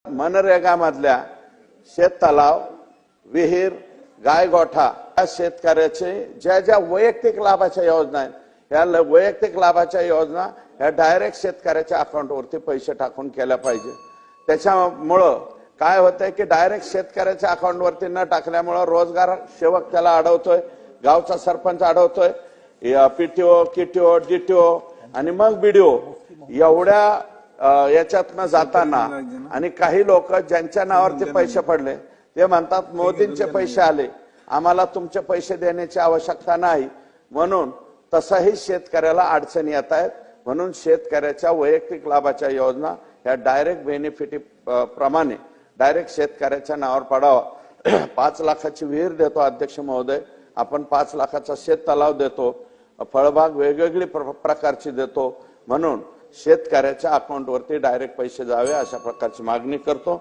मनरेगा मधल्या शेत तलाव, विहीर, गायगोठा या शेतकऱ्याचे ज्या ज्या वैयक्तिक लाभाच्या योजना आहेत, या वैयक्तिक लाभाच्या योजना या डायरेक्ट शेतकऱ्याच्या अकाउंटवरती पैसे टाकून केल्या पाहिजे। त्याच्यामुळं काय होतंय की डायरेक्ट शेतकऱ्याच्या अकाउंटवरती न टाकल्यामुळं रोजगार सेवक त्याला अडवतोय, गावचा सरपंच अडवतोय, पीटीओ, किटीओ, डीटीओ आणि मग बीडीओ एवढ्या याच्यातनं जाताना आणि काही लोक ज्यांच्या नावावरती पैसे पडले ते म्हणतात मोदींचे पैसे आले, आम्हाला तुमचे पैसे देण्याची आवश्यकता नाही, म्हणून तसाही शेतकऱ्याला अडचणी येत आहेत। म्हणून शेतकऱ्याच्या वैयक्तिक लाभाच्या योजना ह्या डायरेक्ट बेनिफिट प्रमाणे डायरेक्ट शेतकऱ्याच्या नावावर पडावा। 5 लाखाची विहीर देतो अध्यक्ष महोदय, आपण 5 लाखाचा शेत तलाव देतो, फळबाग वेगवेगळी प्रकारची देतो, म्हणून शेतकऱ्याच्या अकाउंटवरती डायरेक्ट पैसे जावे अशा प्रकारची मागणी करतो।